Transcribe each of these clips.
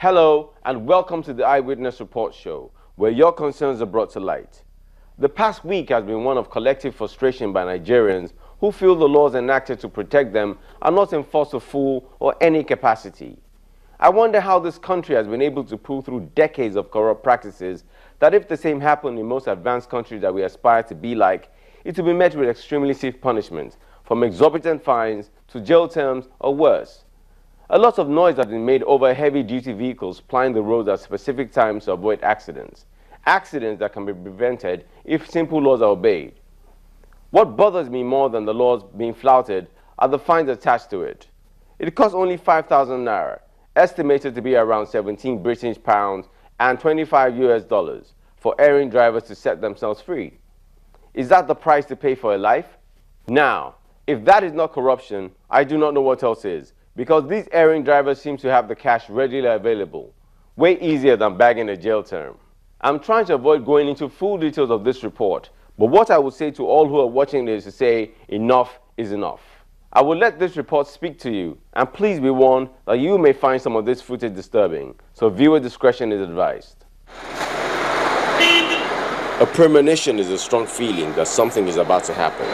Hello and welcome to the Eyewitness Report Show, where your concerns are brought to light. The past week has been one of collective frustration by Nigerians who feel the laws enacted to protect them are not enforced to full or any capacity. I wonder how this country has been able to pull through decades of corrupt practices that if the same happened in most advanced countries that we aspire to be like, it will be met with extremely stiff punishment, from exorbitant fines to jail terms or worse. A lot of noise has been made over heavy-duty vehicles plying the roads at specific times to avoid accidents. Accidents that can be prevented if simple laws are obeyed. What bothers me more than the laws being flouted are the fines attached to it. It costs only 5,000 naira, estimated to be around 17 British pounds and 25 US dollars, for erring drivers to set themselves free. Is that the price to pay for a life? Now, if that is not corruption, I do not know what else is. Because these erring drivers seem to have the cash readily available, way easier than bagging a jail term. I'm trying to avoid going into full details of this report, but what I would say to all who are watching this is to say enough is enough. I will let this report speak to you, and please be warned that you may find some of this footage disturbing, so viewer discretion is advised. A premonition is a strong feeling that something is about to happen.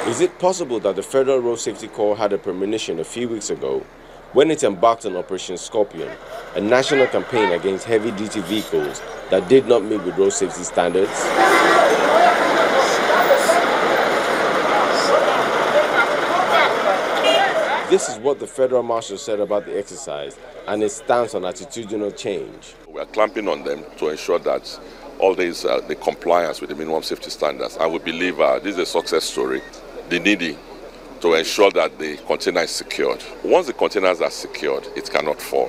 Is it possible that the Federal Road Safety Corps had a premonition a few weeks ago when it embarked on Operation Scorpion, a national campaign against heavy-duty vehicles that did not meet with road safety standards? This is what the Federal Marshal said about the exercise and his stance on attitudinal change. We are clamping on them to ensure that all these, the compliance with the minimum safety standards, and we believe this is a success story. The needy to ensure that the container is secured. Once the containers are secured, it cannot fall.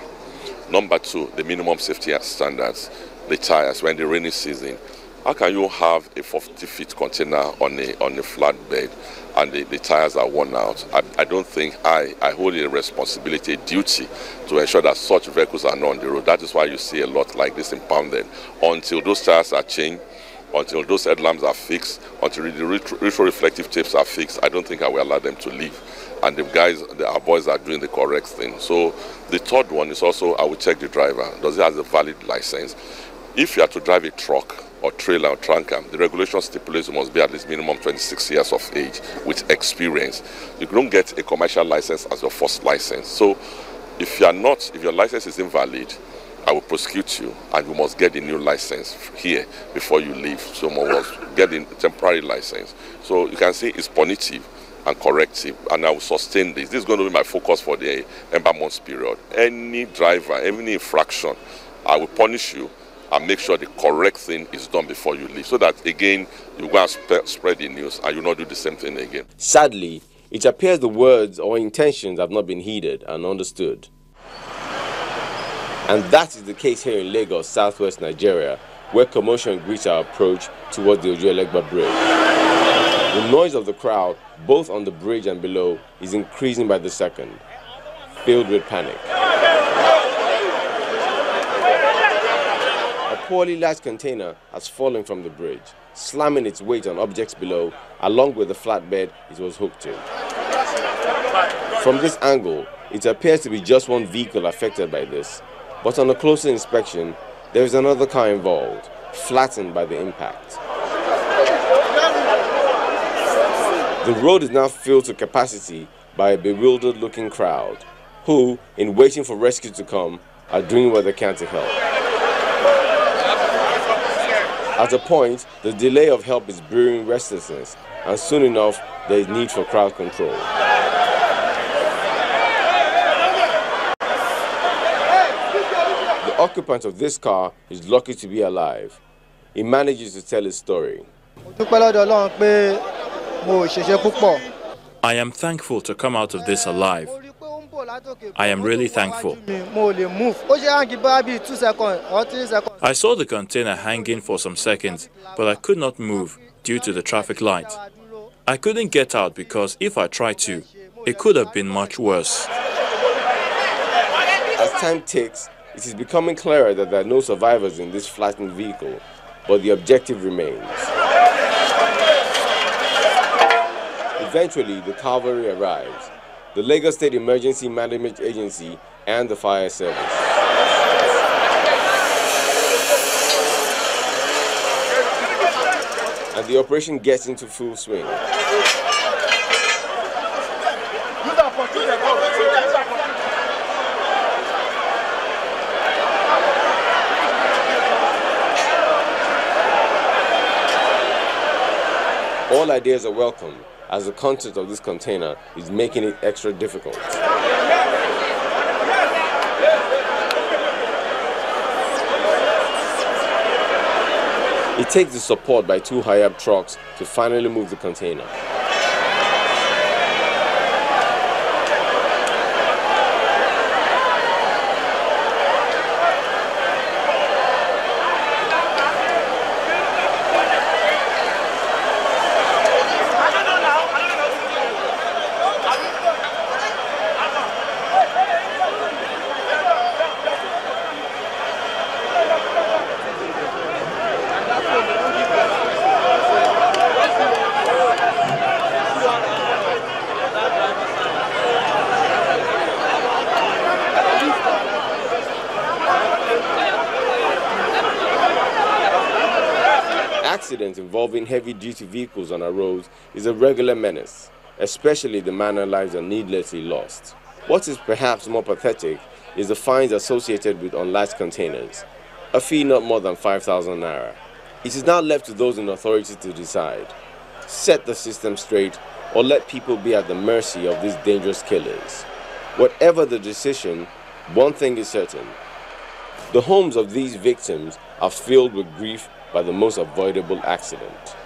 Number two, the minimum safety standards, the tires, when the rainy season. How can you have a 40-feet container on a flat bed and the tires are worn out? I don't think I hold a responsibility, a duty to ensure that such vehicles are not on the road. That is why you see a lot like this impounded. Until those tires are changed, until those headlamps are fixed, until the retroreflective tapes are fixed, I don't think I will allow them to leave. And the guys, our boys are doing the correct thing. So the third one is also, I will check the driver. Does he have a valid license? If you are to drive a truck or trailer or trunker, the regulation stipulates you must be at least minimum 26 years of age with experience. You don't get a commercial license as your first license. So if your license is invalid, I will prosecute you, and you must get a new license here before you leave. So you must get a temporary license. So you can see it's punitive and corrective, and I will sustain this. This is going to be my focus for the Ember months period. Any driver, any infraction, I will punish you and make sure the correct thing is done before you leave, so that again you go and spread the news and you not do the same thing again. Sadly, it appears the words or intentions have not been heeded and understood. And that is the case here in Lagos, southwest Nigeria, where commotion greets our approach towards the Ojuelegba Bridge. The noise of the crowd, both on the bridge and below, is increasing by the second, filled with panic. A poorly latched container has fallen from the bridge, slamming its weight on objects below, along with the flatbed it was hooked to. From this angle, it appears to be just one vehicle affected by this, but on a closer inspection, there is another car involved, flattened by the impact. The road is now filled to capacity by a bewildered-looking crowd, who, in waiting for rescue to come, are doing what they can to help. At a point, the delay of help is brewing restlessness, and soon enough, there is need for crowd control. The occupant of this car is lucky to be alive. He manages to tell his story. I am thankful to come out of this alive. I am really thankful. I saw the container hanging for some seconds, but I could not move due to the traffic light. I couldn't get out because if I tried to, it could have been much worse. As time ticks, it is becoming clearer that there are no survivors in this flattened vehicle, but the objective remains. Eventually, the cavalry arrives. The Lagos State Emergency Management Agency and the fire service. And the operation gets into full swing. All ideas are welcome, as the content of this container is making it extra difficult. It takes the support by 2 Hiab trucks to finally move the container. Accidents involving heavy-duty vehicles on our roads is a regular menace, especially the manner lives are needlessly lost. What is perhaps more pathetic is the fines associated with unlatched containers, a fee not more than 5,000 naira. It is now left to those in authority to decide. Set the system straight or let people be at the mercy of these dangerous killers. Whatever the decision, one thing is certain. The homes of these victims are filled with grief by the most avoidable accident.